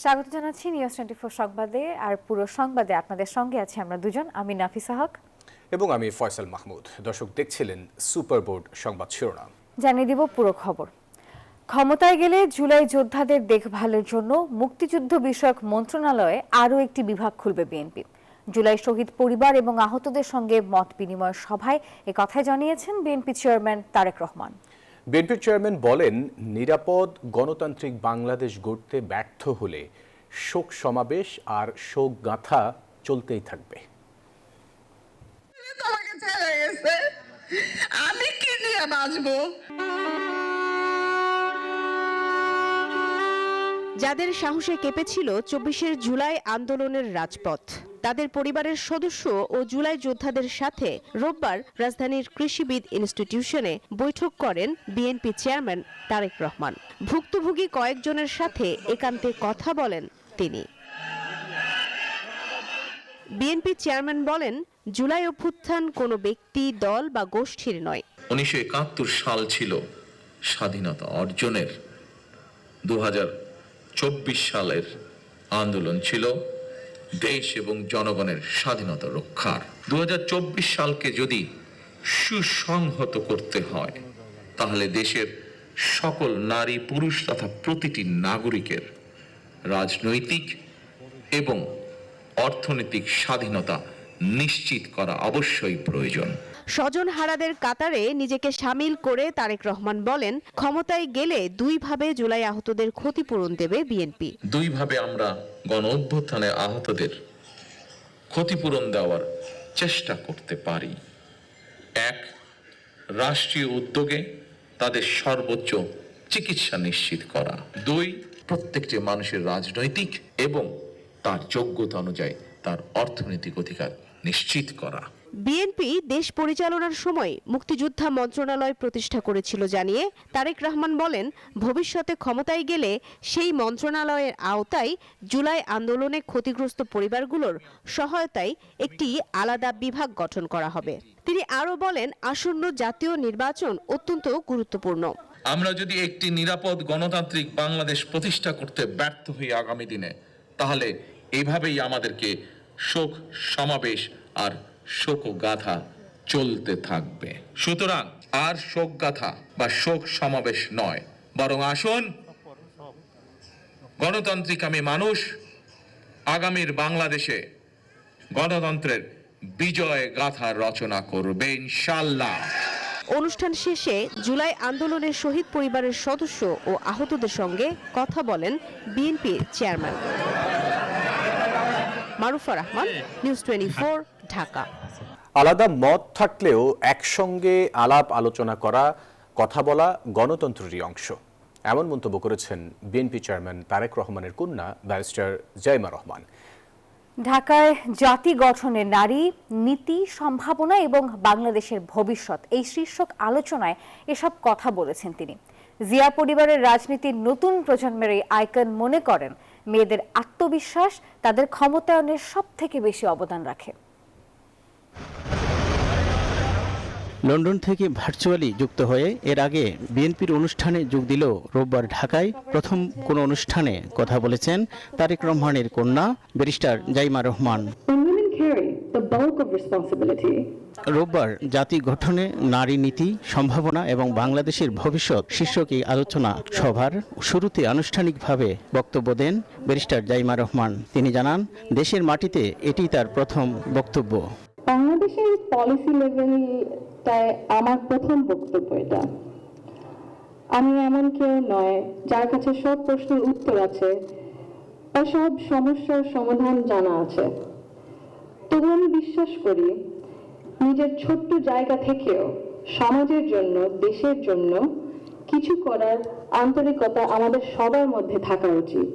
স্বাগত জানাচ্ছি নিউজ 24 সংবাদে। আর পুরো সংবাদে আপনাদের সঙ্গে আছি আমরা দুজন, আমি নাফিসা হক এবং আমি ফয়সাল মাহমুদ। দর্শক দেখছিলেন সুপার বোর্ড সংবাদ শিরোনাম। জানিয়ে দিব পুরো খবর। ক্ষমতায় গেলে জুলাই যোদ্ধাদের দেখভালের জন্য মুক্তিযুদ্ধ বিষয়ক মন্ত্রণালয়ে আরও একটি বিভাগ খুলবে বিএনপি। জুলাই শহীদ পরিবার এবং আহতদের সঙ্গে মত বিনিময় সভায় একথাই জানিয়েছেন বিএনপি চেয়ারম্যান তারেক রহমান। বিএনপির চেয়ারম্যান বলেন, নিরাপদ গণতান্ত্রিক বাংলাদেশ গড়তে ব্যর্থ হলে শোক সমাবেশ আর শোক গাথা চলতেই থাকবে। আমি কি নিয়ে বাঁচবো? যাদের সাহসে কেঁপেছিল ২৪ জুলাই আন্দোলনের রাজপথ, তাদের পরিবারের সদস্য ও জুলাই যোদ্ধাদের সাথে রোববার রাজধানীর কৃষিবিদ ইনস্টিটিউশনে বৈঠক করেন বিএনপি চেয়ারম্যান তারেক রহমান। ভুক্তভোগী কয়েকজনের সাথে একান্তে কথা বলেন তিনি। বিএনপি চেয়ারম্যান বলেন, জুলাই অভ্যুত্থান কোনো ব্যক্তি, দল বা গোষ্ঠীর নয়। ১৯৭১ সাল ছিল স্বাধীনতা অর্জনের, ২০২৪ সালের আন্দোলন ছিল দেশ এবং জনগণের স্বাধীনতা রক্ষার। ২০২৪ সালকে যদি সুসংহত করতে হয়, তাহলে দেশের সকল নারী, পুরুষ তথা প্রতিটি নাগরিকের রাজনৈতিক এবং অর্থনৈতিক স্বাধীনতা নিশ্চিত করা অবশ্যই প্রয়োজন। স্বজনহারাদের কাতারে নিজেকে সামিল করে তারেক রহমান বলেন, ক্ষমতায় গেলে দুইভাবে জুলাই আহতদের ক্ষতিপূরণ দেবে বিএনপি। দুইভাবে আমরা গণ অভ্যুত্থানে আহতদের ক্ষতিপূরণ দেওয়ার চেষ্টা করতে পারি। এক, রাষ্ট্রীয় উদ্যোগে তাদের সর্বোচ্চ চিকিৎসা নিশ্চিত করা। দুই, প্রত্যেকটি মানুষের রাজনৈতিক এবং তার যোগ্যতা অনুযায়ী তার অর্থনৈতিক অধিকার নিশ্চিত করা। বিএনপি দেশ পরিচালনার সময় মুক্তিযোদ্ধা মন্ত্রণালয় প্রতিষ্ঠা করেছিল জানিয়ে তারেক রহমান বলেন, ভবিষ্যতে ক্ষমতায় গেলে সেই মন্ত্রণালয়ের আওতায় জুলাই আন্দোলনে ক্ষতিগ্রস্ত পরিবারগুলোর সহায়তায় একটি আলাদা বিভাগ গঠন করা হবে। তিনি আরও বলেন, আসন্ন জাতীয় নির্বাচন অত্যন্ত গুরুত্বপূর্ণ। আমরা যদি একটি নিরাপদ গণতান্ত্রিক বাংলাদেশ প্রতিষ্ঠা করতে ব্যর্থ হই আগামী দিনে, তাহলে এইভাবেই আমাদেরকে শোক সমাবেশ আর শোক গাথা চলতে থাকবে। সুতরাং আর শোক গাথা বা শোক সমাবেশ নয়, বরং আসুন গণতান্ত্রিক আমি মানুষ আগামীর বাংলাদেশে গণতন্ত্রের বিজয় গাথা রচনা করবে ইনশাআল্লাহ। অনুষ্ঠান শেষে জুলাই আন্দোলনের শহীদ পরিবারের সদস্য ও আহতদের সঙ্গে কথা বলেন BNP chairman. Marufa Rahman, news 24, Dhaka. আলাদা মত থাকলেও একসঙ্গে আলাপ আলোচনা করা, কথা বলা গণতন্ত্রেরই অংশ, এমন মন্তব্য করেছেন বিএনপি চেয়ারম্যান তারেক রহমানের কন্যা ব্যারিস্টার জাইমা রহমান। ঢাকায় জাতি গঠনে নারী, নীতি, সম্ভাবনা এবং বাংলাদেশের ভবিষ্যৎ, এই শীর্ষক আলোচনায় এসব কথা বলেছেন তিনি। জিয়া পরিবারের রাজনীতির নতুন প্রজন্মের এই আইকন মনে করেন, মেয়েদের আত্মবিশ্বাস তাদের ক্ষমতায়নের সবথেকে বেশি অবদান রাখে। লন্ডন থেকে ভার্চুয়ালি যুক্ত হয়ে এর আগে বিএনপির অনুষ্ঠানে যোগ দিল রোববার ঢাকায় প্রথম কোনো অনুষ্ঠানে কথা বলেছেন তারেক রহমানের কন্যা ব্যারিস্টার জাইমা রহমান। রোববার জাতি গঠনে নারী, নীতি, সম্ভাবনা এবং বাংলাদেশের ভবিষ্যৎ শীর্ষক এই আলোচনা সভার শুরুতে আনুষ্ঠানিকভাবে বক্তব্য দেন ব্যারিস্টার জাইমা রহমান। তিনি জানান, দেশের মাটিতে এটি তার প্রথম বক্তব্য। বাংলাদেশের পলিসি লেভেলটায় আমার প্রথম বক্তব্য এটা। আমি এমন কেউ নয় যার কাছে সব প্রশ্নের উত্তর আছে বা সব সমস্যার সমাধান জানা আছে। তবু আমি বিশ্বাস করি, নিজের ছোট্ট জায়গা থেকেও সমাজের জন্য, দেশের জন্য কিছু করার আন্তরিকতা আমাদের সবার মধ্যে থাকা উচিত।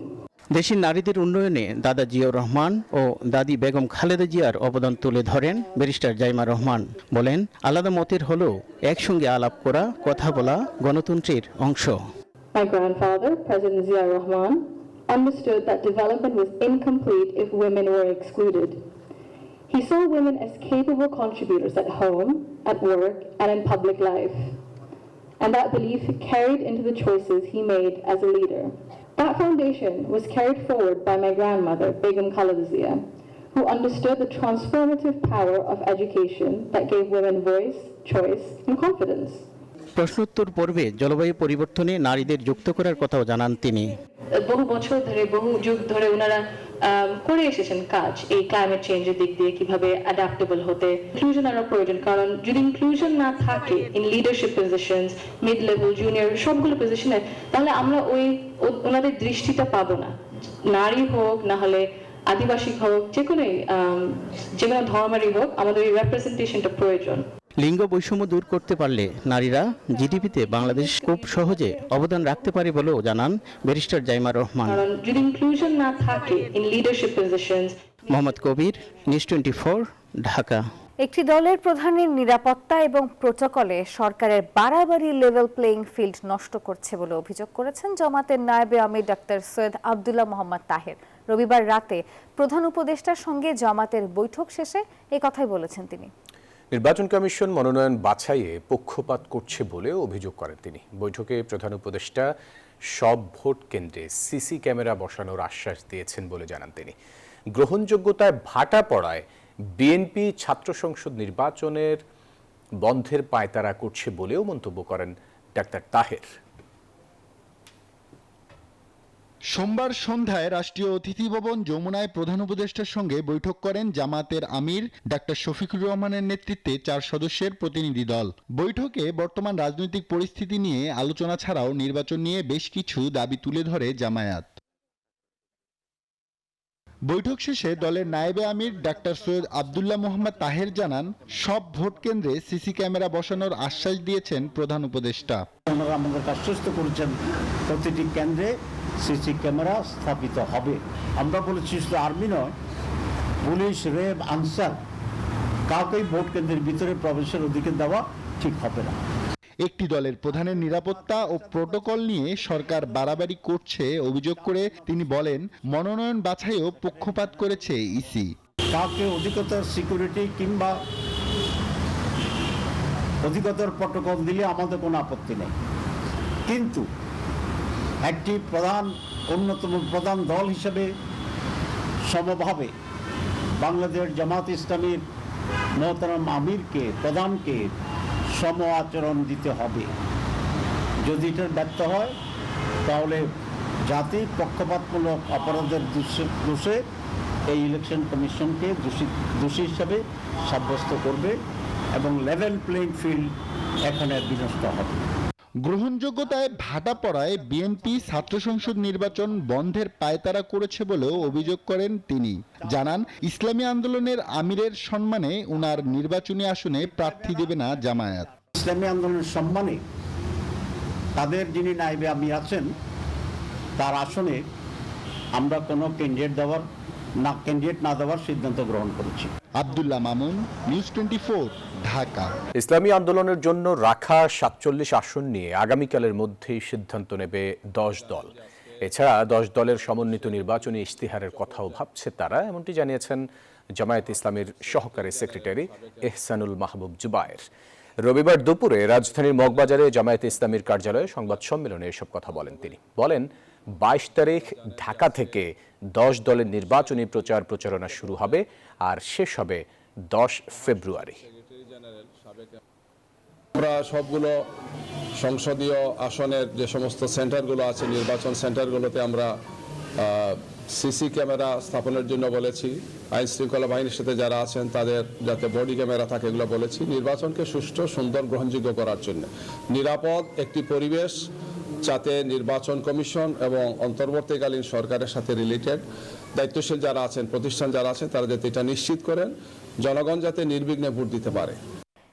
দেশের নারীদের উন্নয়নে দাদা জিয়াউর রহমান ও দাদি বেগম খালেদা জিয়ার অবদান তুলে ধরেন ব্যারিস্টার জাইমা রহমান। বলেন, আলাদা মতের হলেও একসঙ্গে আলাপ করা, কথা বলা গণতন্ত্রের অংশ। My grandfather, President Zia Rahman, understood that development was incomplete if women were excluded. He saw women as capable contributors at home, at work, and in public life. and that belief carried into the choices he made as a leader. That foundation was carried forward by my grandmother, Begum Khaleda Zia, who understood the transformative power of education that gave women voice, choice, and confidence. প্রশ্নোত্তর পর্বে জলবায়ু পরিবর্তনে নারীদের যুক্ত করার কথাও জানান তিনি। বহু বছর ধরে বহু যুগ ধরে ওনারা করে এসেছেন কাজ এই ক্লাইমেট চেঞ্জের দিক দিয়ে কিভাবে অ্যাডাপ্টেবল হতে। ইনক্লুশন আরো প্রয়োজন, কারণ যদি ইনক্লুশন না থাকে in leadership positions, mid level, junior সবগুলো পজিশনে, তাহলে আমরা ওনাদের দৃষ্টিটা পাবো না। নারী হোক না হলে আদিবাসী হোক, যে কোনো ধর্মেরই হোক, আমাদের এই রিপ্রেজেন্টেশনটা প্রয়োজন। লিঙ্গ বৈষম্য দূর করতে পারলে নারীরা জিডিপিতে বাংলাদেশ খুব সহজে অবদান রাখতে পারে বলেও জানান ব্যারিস্টার জাইমা রহমান। কারণ যদি ইনক্লুশন না থাকে in leadership positions. Mohammad Kabir, news 24, Dhaka. একটি দলের প্রধানের নিরাপত্তা এবং প্রোটোকলে সরকারের বাড়াবাড়ি লেভেল প্লেইং ফিল্ড নষ্ট করছে বলে অভিযোগ করেছেন জামাতের নায়েবে আমির ডাক্তার সৈয়দ আব্দুল্লাহ মোহাম্মদ তাহের। রবিবার রাতে প্রধান উপদেষ্টার সঙ্গে জামাতের বৈঠক শেষে এই কথাই বলেছেন তিনি। নির্বাচন কমিশন মনোনয়ন বাছাইয়ে পক্ষপাত করছে বলে অভিযোগ করেন তিনি। বৈঠকে প্রধান উপদেষ্টা সব ভোট কেন্দ্রে সিসি ক্যামেরা বসানোর আশ্বাস দিয়েছেন বলে জানান তিনি। গ্রহণযোগ্যতায় ভাটা পড়ায় বিএনপি ছাত্র সংসদ নির্বাচনের বন্ধের পায়তারা করছে বলেও মন্তব্য করেন ডাক্তার তাহের। সোমবার সন্ধ্যায় রাষ্ট্রীয় অতিথি ভবন যমুনায় প্রধান উপদেষ্টার সঙ্গে বৈঠক করেন জামাতের আমির ডাক্তার শফিকুর রহমানের নেতৃত্বে 4 সদস্যের প্রতিনিধি দল। বৈঠকে বর্তমান রাজনৈতিক পরিস্থিতি নিয়ে আলোচনা ছাড়াও নির্বাচন নিয়ে বেশ কিছু দাবি তুলে ধরে জামায়াত। বৈঠক শেষে দলের নায়েবে আমির ডাক্তার সৈয়দ আব্দুল্লাহ মোহাম্মদ তাহের জানান, সব ভোট কেন্দ্রে সিসি ক্যামেরা বসানোর আশ্বাস দিয়েছেন প্রধান উপদেষ্টা। ওনারা আমাদেরকে আশ্বস্ত করেছেন প্রতিটি কেন্দ্রে সিসি ক্যামেরা স্থাপিত হবে। আমরা বলেছি শুধু আর্মি নয়, পুলিশ, র্যাব, আনসার কাউকেই ভোট কেন্দ্রের ভিতরে প্রবেশের অধিকার দেওয়া ঠিক হবে না। একটি দলের প্রধানের নিরাপত্তা ও প্রোটোকল নিয়ে সরকার বাড়াবাড়ি করছে অভিযোগ করে তিনি বলেন, মনোনয়ন বাছাইও পক্ষপাত করেছে ইসি। কাউকে অধিকতর সিকিউরিটি কিংবা অধিকতর প্রোটোকল দিলে আমাদের কোনো আপত্তি নেই, কিন্তু একটি অন্যতম প্রধান দল হিসেবে সমভাবে বাংলাদেশ জামাত ইসলামীর মোহতারাম আমিরকে, প্রধানকে সম আচরণ দিতে হবে। যদি এটা ব্যর্থ হয় তাহলে জাতি পক্ষপাতমূলক অপরাধের দোষে এই ইলেকশন কমিশনকে দোষী হিসাবে সাব্যস্ত করবে এবং লেভেল প্লেইং ফিল্ড এখানে বিনষ্ট হবে। গ্রহণযোগ্যতায় ভাটা পড়ায় বিএনপি ছাত্র সংসদ নির্বাচন বন্ধের পায়তারা করেছে বলেও অভিযোগ করেন তিনি। জানান, ইসলামী আন্দোলনের আমিরের সম্মানে উনার নির্বাচনী আসনে প্রার্থী দেবে না জামায়াত। ইসলামী আন্দোলনের সম্মানে তাদের যিনি নায়েবে আমির আছেন তার আসনে আমরা কোনো ক্যান্ডিডেট না দেওয়ার সিদ্ধান্ত গ্রহণ করেছি। আব্দুল্লাহ মামুন, নিউজ 24, ঢাকা। ইসলামী আন্দোলনের জন্য রাখা 47 আসন নিয়ে আগামীকালের মধ্যেই সিদ্ধান্ত নেবে 10 দল। এছাড়া 10 দলের সমন্বিত নির্বাচনী ইশতেহারের কথাও ভাবছে তারা, এমনটি জানিয়েছেন জামায়াত ইসলামীর সহকারী সেক্রেটারি এহসানুল মাহবুব জুবায়ের। রবিবার দুপুরে রাজধানীর মগবাজারে জামায়াত ইসলামীর কার্যালয়ে সংবাদ সম্মেলনে এসব কথা বলেন তিনি। বলেন, 22 তারিখ ঢাকা থেকে 10 দলের নির্বাচনী প্রচারণা শুরু হবে আর শেষ হবে 10 ফেব্রুয়ারি। আমরা সবগুলো সংসদীয় আসনের যে সমস্ত সেন্টারগুলো আছে, নির্বাচন সেন্টারগুলোতে আমরা সিসি ক্যামেরা স্থাপনের জন্য বলেছি। আইন শৃঙ্খলা বাহিনীর সাথে যারা আছেন তাদের যাতে বডি ক্যামেরা থাকে এগুলো বলেছি। নির্বাচনকে সুষ্ঠু, সুন্দর, গ্রহণযোগ্য করার জন্য নিরাপদ একটি পরিবেশ যাতে নির্বাচন কমিশন এবং অন্তর্বর্তীকালীন সরকারের সাথে রিলেটেড দায়িত্বশীল যারা আছেন, প্রতিষ্ঠান যারা আছেন, তারা যাতে এটা নিশ্চিত করেন জনগণ যাতে নির্বিঘ্নে ভোট দিতে পারে।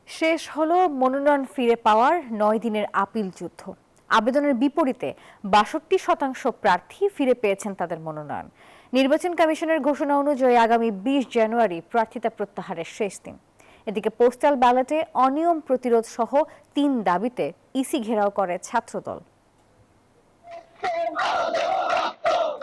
শেষ হলো মনোনয়ন ফিরে পাওয়ার 9 দিনের আপিল যুদ্ধ। আবেদনের বিপরীতে 62% প্রার্থী ফিরে পেয়েছেন তাদের মনোনয়ন। নির্বাচন কমিশনের ঘোষণা অনুযায়ী আগামী 20 জানুয়ারি প্রার্থিতা প্রত্যাহারের শেষ দিন। এদিকে পোস্টাল ব্যালটে অনিয়ম প্রতিরোধ সহ 3 দাবিতে ইসি ঘেরাও করে ছাত্রদল।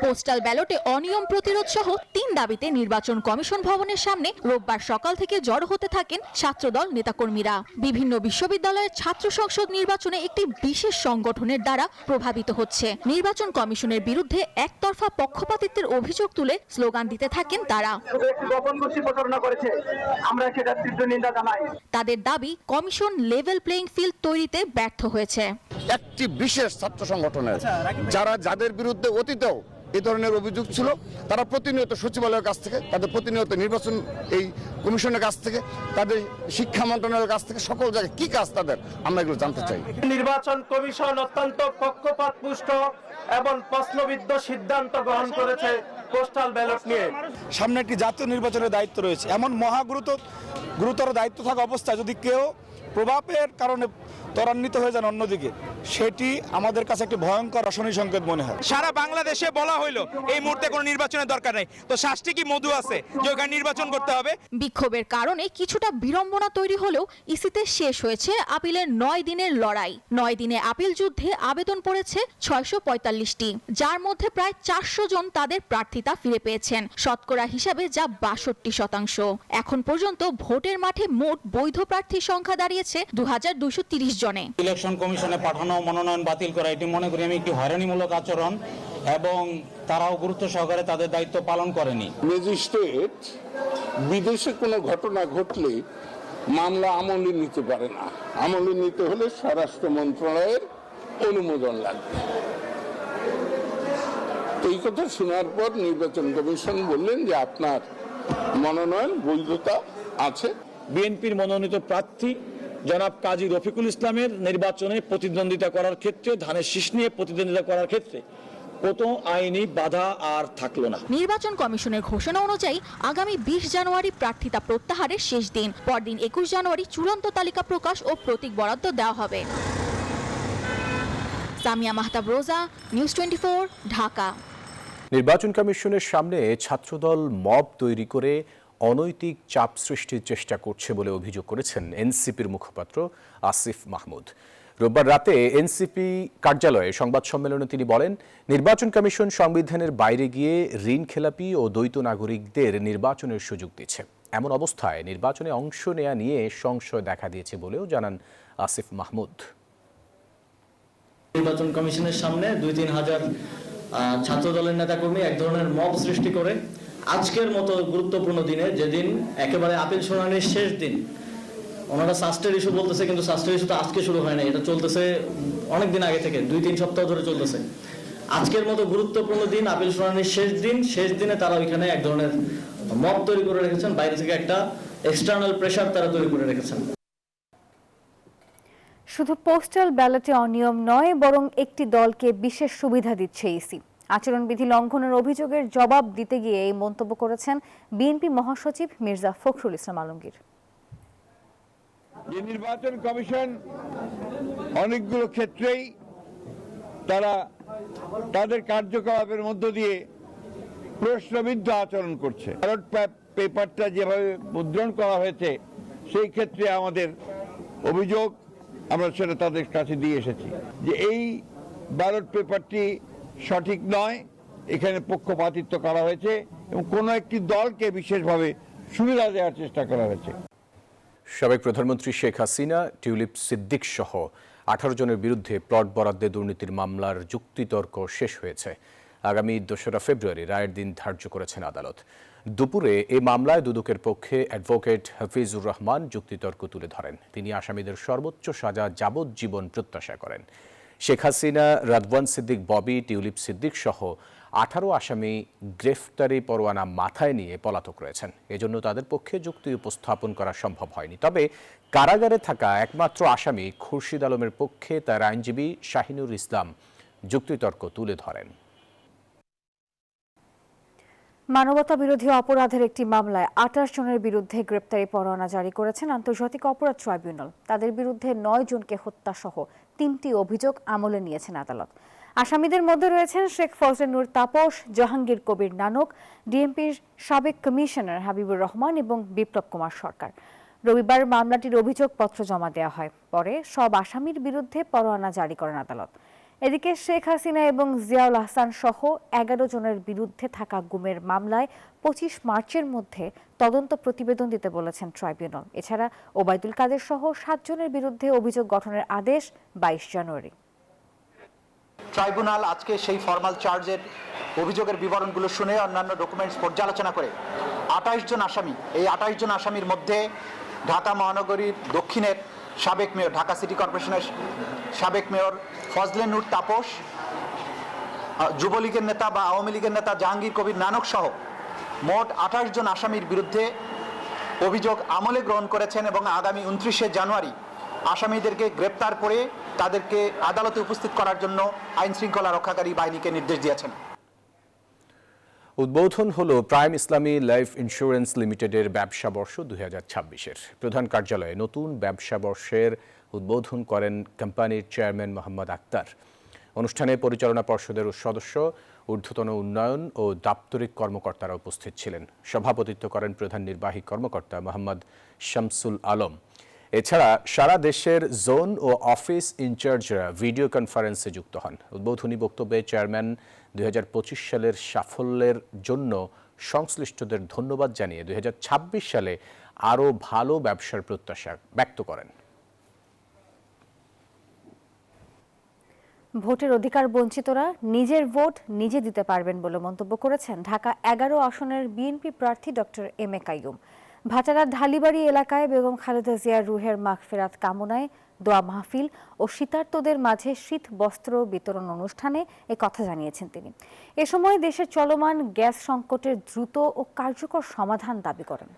পোস্টাল ব্যালটে অনিয়ম প্রতিরোধ সহ 3 দাবিতে নির্বাচন কমিশন ভবনের সামনে রোববার সকাল থেকে জড়ো হতে থাকেন ছাত্রদল নেতাকর্মীরা। বিভিন্ন বিশ্ববিদ্যালয়ের ছাত্র সংসদ নির্বাচনে একটি বিশেষ সংগঠনের দ্বারা প্রভাবিত হচ্ছে। নির্বাচন কমিশনের বিরুদ্ধে একতরফা পক্ষপাতিত্বের অভিযোগ তুলে স্লোগান দিতে থাকেন তারা। তাদের দাবি কমিশন লেভেল প্লেইং ফিল্ড তৈরিতে ব্যর্থ হয়েছে। একটি বিশেষ ছাত্র সংগঠনের যাদের বিরুদ্ধে অতীতেও এই ধরনের অভিযোগ ছিল, তারা প্রতিনিয়ত সচিবালয়ের কাছ থেকে, তাদের প্রতিনিয়ত নির্বাচন এই কমিশনের কাছ থেকে, তাদের শিক্ষা মন্ত্রণালয়ের কাছ থেকে, সকল জায়গায় কি কাজ তাদের, আমরা এগুলো জানতে চাই। নির্বাচন কমিশন অত্যন্ত পক্ষপাতপুষ্ট এবং প্রশ্নবিদ্ধ সিদ্ধান্ত গ্রহণ করেছে পোস্টাল ব্যালট নিয়ে। সামনে একটি জাতীয় নির্বাচনের দায়িত্ব রয়েছে, এমন গুরুতর দায়িত্ব থাকা অবস্থায় যদি কেউ প্রভাবের কারণে ত্বরান্বিত হয়ে যান অন্যদিকে, সেটি আমাদের কাছে একটি ভয়ঙ্কর অশনি সংকেত মনে হয়। সারা বাংলাদেশে বলা হইলো এই মুহূর্তে কোনো নির্বাচনের দরকার নেই, তো শাস্তি কি মধু আছে যে ওখানে নির্বাচন করতে হবে? বিক্ষোভের কারণে কিছুটা বিড়ম্বনা তৈরি হলেও ইসিতে শেষ হয়েছে আপিলের 9 দিনের লড়াই। 9 দিনে আপিল যুদ্ধে আবেদন পড়েছে 645টি, যার মধ্যে প্রায় 400 জন তাদের প্রার্থিতা ফিরে পেয়েছেন, শতকরা হিসাবে যা 62%। এখন পর্যন্ত ভোটের মাঠে মোট বৈধ প্রার্থীর সংখ্যা দাঁড়িয়েছে 2230 জনে। ইলেকশন কমিশনে পাঠানো মনোনয়ন বাতিল করা, এটি মনে করি আমি একটি হয়রানিমূলক আচরণ এবং তারাও গুরুত্ব সহকারে তাদের দায়িত্ব পালন করেনি। ম্যাজিস্ট্রেট বিদেশে কোনো ঘটনা ঘটলে মামলা আমলে নিতে পারে না, আমলে নিতে হলে স্বরাষ্ট্র মন্ত্রণালয়ের অনুমোদন লাগবে। এই কথা শোনার পর নির্বাচন কমিশন বললেন যে আপনার মনোনয়ন বৈধতা আছে। বিএনপির মনোনীত প্রার্থী জনাব কাজী রফিকুল ইসলামের নির্বাচনে প্রতিদ্বন্দ্বিতা করার ক্ষেত্রে, ধানের শীষ নিয়ে প্রতিদ্বন্দ্বিতা করার ক্ষেত্রে কোনো আইনি বাধা আর থাকলো না। নির্বাচন কমিশনের ঘোষণা অনুযায়ী আগামী 20 জানুয়ারি প্রার্থিতা প্রত্যাহারের শেষ দিন। পরদিন 21 জানুয়ারি চূড়ান্ত তালিকা প্রকাশ ও প্রতীক বরাদ্দ দেওয়া হবে। সামিয়া মাহতাব রোজা, নিউজ 24, ঢাকা। নির্বাচন কমিশনের সামনে ছাত্রদল মব তৈরি করে অনৈতিক চাপ সৃষ্টির চেষ্টা করছে বলে অভিযোগ করেছেন এনসিপির মুখপাত্র আসিফ মাহমুদ। রোববার রাতে এনসিপি কার্যালয়ে সংবাদ সম্মেলনে তিনি বলেন, নির্বাচন কমিশন সংবিধানের বাইরে গিয়ে ঋণ খেলাপি ও দ্বৈত নাগরিকদের নির্বাচনের সুযোগ দিচ্ছে। এমন অবস্থায় নির্বাচনে অংশ নেওয়া নিয়ে সংশয় দেখা দিয়েছে বলেও জানান আসিফ মাহমুদ। নির্বাচন কমিশনের সামনে 2-3 হাজার ছাত্র দলের নেতাকর্মী এক ধরনের মব সৃষ্টি করে আজকের মতো গুরুত্বপূর্ণ দিনে, যেদিন একেবারে আপিল শুনানির শেষ দিন, ওনারা সাস্টের ইস্যু বলতেছে, কিন্তু সাস্টের ইস্যু তো আজকে শুরু হয় না, এটা চলতেছে অনেক দিন আগে থেকে, 2-3 সপ্তাহ ধরে চলতেছে। আজকের মতো গুরুত্বপূর্ণ দিন, আপিল শুনানির শেষ দিনে তারা ওইখানে এক ধরনের মব তৈরি করে রেখেছেন, বাইরে থেকে একটা এক্সটার্নাল প্রেসার তারা তৈরি করে রেখেছেন। শুধু পোস্টাল ব্যালটে অনিয়ম নয়, বরং একটি দলকে বিশেষ সুবিধা দিচ্ছে ইসি। আচরণবিধি লঙ্ঘনের অভিযোগের জবাব দিতে গিয়ে এই মন্তব্য করেছেন বিএনপি মহাসচিব মির্জা ফখরুল ইসলাম আলমগীর। নির্বাচন কমিশন অনেকগুলো ক্ষেত্রেই তারা তাদের কার্যকলাপের মধ্য দিয়ে প্রশ্নবিদ্ধ আচরণ করছে। ব্যালট পেপারটা যেভাবে মুদ্রণ করা হয়েছে সেই ক্ষেত্রে আমাদের অভিযোগ, আমরা সেটা তাদের কাছে দিয়ে এসেছি যে এই ব্যালট পেপারটি সঠিক নয়, এখানে পক্ষপাতিত্ব করা হয়েছে এবং কোনো একটি দলকে বিশেষভাবে সুবিধা দেওয়ার চেষ্টা করা হয়েছে। সাবেক প্রধানমন্ত্রী শেখ হাসিনা, টিউলিপ সিদ্দিক সহ 18 জনের বিরুদ্ধে প্লট বরাদ্দে দুর্নীতির মামলার যুক্তিতর্ক শেষ হয়েছে। আগামী 2রা ফেব্রুয়ারি রায়ের দিন ধার্য করেছেন আদালত। দুপুরে এ মামলায় দুদকের পক্ষে অ্যাডভোকেট হাফিজুর রহমান যুক্তিতর্ক তুলে ধরেন। তিনি আসামিদের সর্বোচ্চ সাজা যাবজ্জীবন প্রত্যাশা করেন। শেখ হাসিনা, রাদওয়ান সিদ্দিক ববি, টিউলিপ সিদ্দিক সহ 18 আসামি গ্রেফতারি পরোয়ানা মাথায় নিয়ে পলাতক রয়েছেন। এজন্য তাদের পক্ষে যুক্তি উপস্থাপন করা সম্ভব হয়নি। তবে কারাগারে থাকা একমাত্র আসামি খুরশিদ আলমের পক্ষে তার আইনজীবী শাহিনুর ইসলাম যুক্তিতর্ক তুলে ধরেন। মানবতা বিরোধী অপরাধের একটি মামলায় 28 জনের বিরুদ্ধে গ্রেপ্তারি পরোয়ানা জারি করেছেন আন্তর্জাতিক অপরাধ ট্রাইব্যুনাল। তাদের বিরুদ্ধে 9 জনকে হত্যা সহ 3টি অভিযোগ আমলে নিয়েছেন আদালত। আসামিদের মধ্যে রয়েছেন শেখ ফজলে নূর তাপস, জাহাঙ্গীর কবির নানক, ডিএমপির সাবেক কমিশনার হাবিবুর রহমান এবং বিপ্লব কুমার সরকার। রবিবার মামলাটির অভিযোগপত্র জমা দেওয়া হয়। পরে সব আসামির বিরুদ্ধে পরোয়ানা জারি করেন আদালত। এদিকে শেখ হাসিনা এবং জিয়াউল আহসান সহ 11 জনের বিরুদ্ধে থাকা গুমের মামলায় 25 মার্চের মধ্যে তদন্ত প্রতিবেদন দিতে বলেছেন ট্রাইব্যুনাল। এছাড়া ওবায়দুল কাদের সহ 7 জনের বিরুদ্ধে অভিযোগ গঠনের আদেশ 22 জানুয়ারি। ট্রাইব্যুনাল আজকে সেই ফরমাল চার্জের অভিযোগের বিবরণগুলো শুনে অন্যান্য ডকুমেন্টস পর্যালোচনা করে 28 জন আসামি, এই 28 জন আসামির মধ্যে ঢাকা মহানগরীর দক্ষিণের সাবেক মেয়র, ঢাকা সিটি কর্পোরেশনের সাবেক মেয়র ফজলে নূর তাপস, যুবলীগের নেতা বা আওয়ামী লীগের নেতা জাহাঙ্গীর কবির নানক সহ মোট 28 জন আসামির বিরুদ্ধে অভিযোগ আমলে গ্রহণ করেছেন এবং আগামী 29শে জানুয়ারি আসামিদেরকে গ্রেপ্তার করে তাদেরকে আদালতে উপস্থিত করার জন্য আইন শৃঙ্খলা রক্ষাকারী বাহিনীকে নির্দেশ দিয়েছেন। উদ্বোধন হলো প্রাইম ইসলামী লাইফ ইন্স্যুরেন্স লিমিটেডের ব্যবসা বর্ষ 2026-এর। প্রধান কার্যালয়ে নতুন ব্যবসা বর্ষের উদ্বোধন করেন কোম্পানির চেয়ারম্যান মোহাম্মদ আক্তার। অনুষ্ঠানে পরিচালনা পর্ষদের সদস্য, ঊর্ধ্বতন উন্নয়ন ও দাপ্তরিক কর্মকর্তারা উপস্থিত ছিলেন। সভাপতিত্ব করেন প্রধান নির্বাহী কর্মকর্তা মোহাম্মদ শামসুল আলম। এছাড়া সারা দেশের জোন ও অফিস ইনচার্জরা ভিডিও কনফারেন্সে যুক্ত হন। উদ্বোধনী বক্তব্যে চেয়ারম্যান 2025 সালের সাফল্যের জন্য সংশ্লিষ্টদের ধন্যবাদ জানিয়ে 2026 সালে আরও ভালো ব্যবসার প্রত্যাশা ব্যক্ত করেন। ভোটের অধিকার বঞ্চিতরা নিজের ভোট নিজে দিতে পারবেন বলে মন্তব্য করেছেন ঢাকা 11 আসনের বিএনপি প্রার্থী doctor M A Qayyum. ভাটারার Dhalibari এলাকায় বেগম খালেদা জিয়ার রুহের মাগফিরাত কামনায় দোয়া মাহফিল ও শীতার্তদের মাঝে শীত বস্ত্র বিতরণ অনুষ্ঠানে এ কথা জানিয়েছেন তিনি। এ সময় দেশের চলমান গ্যাস সংকটের দ্রুত ও কার্যকর সমাধান দাবি করেন।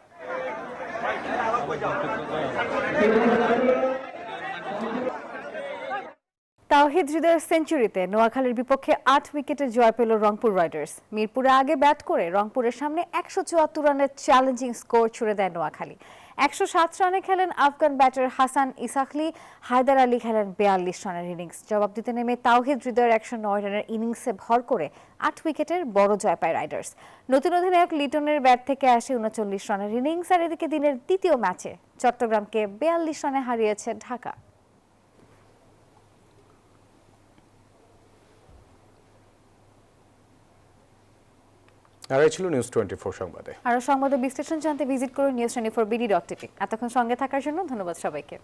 তাওহিদ হৃদয়ের সেঞ্চুরিতে নোয়াখালীর বিপক্ষে 8 উইকেটে জয় পেল রংপুর রাইডার্স। মিরপুরে আগে ব্যাট করে রংপুরের সামনে 174 রানের চ্যালেঞ্জিং স্কোর ছুড়ে দেয় নোয়াখালী। 107 রানে খেলেন আফগান ব্যাটার হাসান ইসাকলি, হায়দার আলী খেলেন 42 রানের ইনিংস। জবাব দিতে নেমে তাওহিদ হৃদয়ের 109 রানের ইনিংসে ভর করে 8 উইকেটের বড় জয় পায় রাইডার্স। নতুন অধিনায়ক লিটনের ব্যাট থেকে আসে 39 রানের ইনিংস। আর এদিকে দিনের দ্বিতীয় ম্যাচে চট্টগ্রামকে 42 রানে হারিয়েছে ঢাকা। আর এই ছিল নিউজ 24 সংবাদে। আরও সংবাদের বিশ্লেষণ জানতে ভিজিট করুন news24bd.tv। এতক্ষণ সঙ্গে থাকার জন্য ধন্যবাদ সবাইকে।